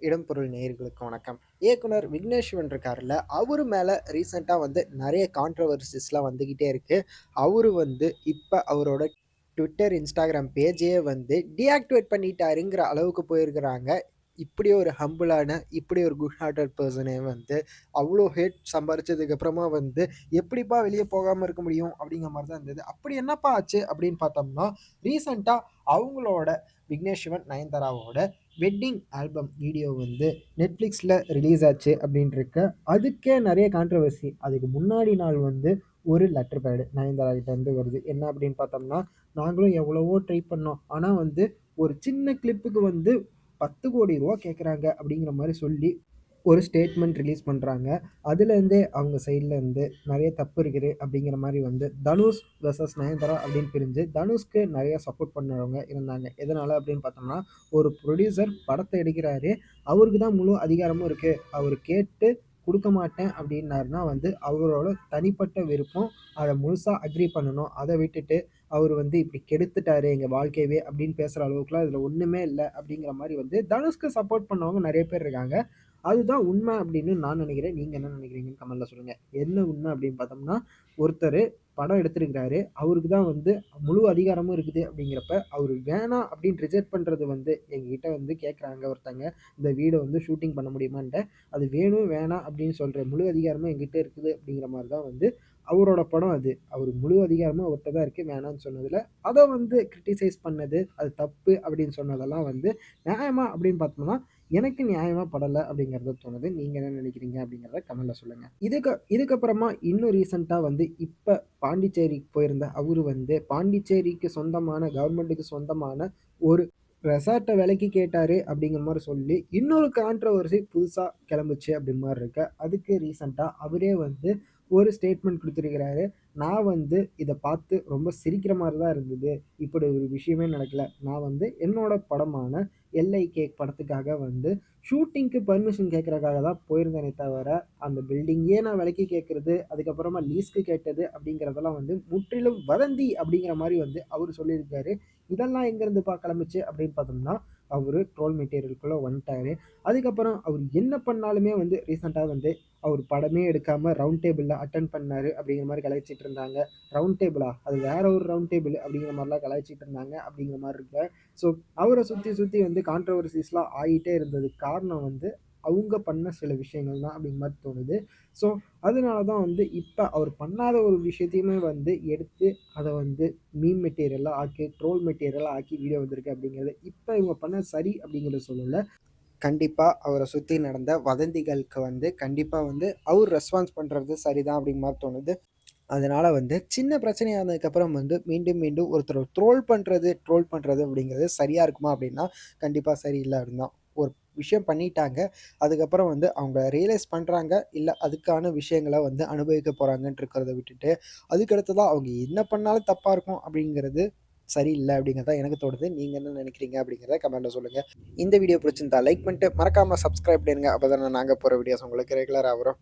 இடம்பொருள் நேயர்களுக்கு வணக்கம். இயக்குனர் விக்னேஷ் சிவன் இருக்கார்ல, அவரு மேல ரீசென்ட்டா நெறைய கான்ட்ரோவர்சிஸ்லாம் வந்துகிட்டே இருக்கு. அவரு இப்ப அவரோட Twitter, Instagram பேஜையே டீஆக்டிவேட் பண்ணிட்டாருங்கிற அளவுக்கு போயிருக்கிறாங்க. இப்படி ஒரு ஹம்பிளான, இப்படி ஒரு குட் ஹார்ட்டட் பெர்சனே அவ்ளோ ஹேட் சம்பாரிச்சதுக்கு அப்புறமா எப்படிப்பா வெளிய போகாம இருக்க முடியும்? அப்படிங்கிற மாரி தான் இருந்தது. அப்படி என்னப்பா ஆச்சு அப்படின்னு பார்த்தோம்னா, ரீசென்ட்டா அவங்களோட Vignesh Sivan, நயன்தாராவோட wedding album video Netflixல release ஆச்சு அப்படின்ருக்கு. அதுக்கே நெறைய கான்ட்ரோவர்சி. அதுக்கு முன்னாடி நாள் ஒரு லெட்டர் பேட் நயன்தாரா கிட்ட இருந்து வருது. என்ன அப்படின்னு பார்த்தோம்னா, நாங்களும் எவ்வளவோ ட்ரை பண்ணோம். ஆனா ஒரு சின்ன கிளிப்புக்கு ரூ. 10,00,00,000 கேட்குறாங்க அப்படிங்கிற மாரி சொல்லி ஒரு ஸ்டேட்மெண்ட் ரிலீஸ் பண்றாங்க. அதுலேருந்தே அவங்க சைட்ல இருந்து நெறைய தப்பு இருக்குது அப்படிங்கிற மாரி தனுஷ் வெர்சஸ் நயன்தாரா அப்படின்னு பிரிஞ்சு, தனுஷ்க்கு நெறைய சப்போர்ட் பண்ணவங்க இருந்தாங்க. எதனால அப்படின்னு பார்த்தோம்னா, ஒரு புரொடியூசர் படத்த எடுக்கிறாரு. அவருக்கு தான் முழு அதிகாரமும் இருக்கு. அவரு கேட்டு குடுக்க மாட்டேன் அப்படின்னாருன்னா அவரோட தனிப்பட்ட விருப்பம். அத முழுசா அக்ரி பண்ணணும். அத விட்டுட்டு அவரு இப்படி கெடுத்துட்டாரு எங்க வாழ்க்கையவே அப்படின்னு பேசுற அளவுக்குலாம் இதுல ஒண்ணுமே இல்ல அப்படிங்கிற மாரி தனுஷ்க்கு சப்போர்ட் பண்ணவங்க நெறைய பேர் இருக்காங்க. அதுதான் உண்மை அப்படின்னு நான் நினைக்கிறேன். நீங்க என்ன நினைக்கிறீங்கன்னு கமெண்ட்ல சொல்லுங்க. என்ன உண்மை அப்படின்னு பார்த்தோம்னா, ஒருத்தரு படம் எடுத்திருக்கிறாரு. அவருக்கு தான் முழு அதிகாரமும் இருக்குது அப்படிங்கிறப்ப, அவரு வேணாம் அப்படின்னு ரிஜெக்ட் பண்றது எங்ககிட்ட கேட்கறாங்க ஒருத்தங்க. இந்த வீட ஷூட்டிங் பண்ண முடியுமான்ட்டு. அது வேணும், வேணாம் அப்படின்னு சொல்ற முழு அதிகாரமும் என்கிட்ட இருக்குது அப்படிங்கிற மாரி தான் அவரோட படம் அது. அவரு முழு அதிகாரமும் அவர்ட்ட தான் இருக்கு. வேணான்னு சொன்னதுல, அத கிரிட்டிசைஸ் பண்ணது, அது தப்பு அப்படின்னு சொன்னதெல்லாம் நியாயமா அப்படின்னு பார்த்தோம்னா, எனக்கு நியாயமா படல அப்படிங்கிறது தோணுது. நீங்க என்ன நினைக்கிறீங்க அப்படிங்கிறத கமெண்ட்ல சொல்லுங்க. இதுக்கப்புறமா இன்னும் ரீசென்ட்டா இப்ப பாண்டிச்சேரிக்கு போயிருந்த அவரு பாண்டிச்சேரிக்கு சொந்தமான கவர்மெண்ட்டுக்கு சொந்தமான ஒரு ரெசார்ட்ட விலைக்கு கேட்டாரு அப்படிங்கிற மாரி சொல்லி, இன்னொரு கான்ட்ரோவர்சி புதுசா கிளம்புச்சு அப்படின்னு மாரி இருக்கு. அதுக்கு ரீசென்ட்டா அவரே ஒரு ஸ்டேட்மெண்ட் குடுத்திருக்கிறாரு. நான் இத பார்த்து ரொம்ப சிரிக்கிற மாரி தான் இருந்தது. இப்படி ஒரு விஷயமே நடக்கல. நான் என்னோட படமான எல்ஐ கேக் படத்துக்காக ஷூட்டிங்க்கு பெர்மிஷன் கேட்கறக்காக தான் போயிருந்தேனே தவிர, அந்த பில்டிங்கே நான் விலைக்கு கேட்கறது, அதுக்கப்புறமா லீஸ்க்கு கேட்டது அப்படிங்கிறதெல்லாம் முற்றிலும் வதந்தி அப்படிங்கிற மாரி அவரு சொல்லியிருக்காரு. இதெல்லாம் எங்கேருந்துப்பா கிளம்புச்சு அப்படின்னு பார்த்தோம்னா, அவரு ட்ரோல் மெட்டீரியலுக்குள்ள வந்துட்டாரு. அதுக்கப்புறம் அவரு என்ன பண்ணாலுமே ரீசென்ட்டா அவரு படமே எடுக்காம ரவுண்ட் டேபிள்ல அட்டெண்ட் பண்ணாரு அப்படிங்கிற மாரி கலாய்ச்சிட்டு இருந்தாங்க. ரவுண்ட் டேபிளா? அது வேற ஒரு ரவுண்ட் டேபிள் அப்படிங்கிற மாரிலாம் கலாய்ச்சிட்டு இருந்தாங்க அப்படிங்கிற மாரி இருக்கு. ஸோ அவர சுத்தி சுத்தி கான்ட்ரோவர்சிஸ்லாம் ஆயிட்டே இருந்ததுக்கு காரணம் அவங்க பண்ண சில விஷயங்கள் தான் அப்படிங்கிற மாரி தோணுது. ஸோ அதனால தான் இப்ப அவர் பண்ணாத ஒரு விஷயத்தையுமே எடுத்து அத மீம் மெட்டீரியலா ஆக்கி, ட்ரோல் மெட்டீரியலா ஆக்கி வீடியோ வந்திருக்கு அப்படிங்கிறது. இப்ப இவங்க பண்ணது சரி அப்படிங்கிறத சொல்லல. கண்டிப்பா அவர சுத்தி நடந்த வதந்திகளுக்கு கண்டிப்பா அவர் ரெஸ்பான்ஸ் பண்றது சரிதான் அப்படிங்கிற மாரி தோணுது. அதனால சின்ன பிரச்சனையானதுக்கப்புறம் மீண்டும் மீண்டும் ஒருத்தர ட்ரோல் பண்றது அப்படிங்கிறது சரியா இருக்குமா அப்படின்னா, கண்டிப்பா சரியில்ல அப்படின்னு தான். ஒரு விஷயம் பண்ணிட்டாங்க. அதுக்கப்புறம் அவங்க ரியலைஸ் பண்றாங்க. இல்ல அதுக்கான விஷயங்கள அனுபவிக்க போறாங்கன்ட்டு இருக்கிறத விட்டுட்டு, அதுக்கு அடுத்ததா அவங்க என்ன பண்ணாலும் தப்பா இருக்கும் அப்படிங்கிறது சரியில்ல அப்படிங்கிறது தான் எனக்கு தோணுது. நீங்க என்ன நினைக்கிறீங்க அப்படிங்கிறத கமெண்ட்ல சொல்லுங்க. இந்த வீடியோ பிடிச்சிருந்தா லைக் பண்ணிட்டு மறக்காம சப்ஸ்கிரைப் பண்ணிடுங்க. அப்பதானே நாங்க போற வீடியோஸ் உங்களுக்கு ரெகுலரா வரும்.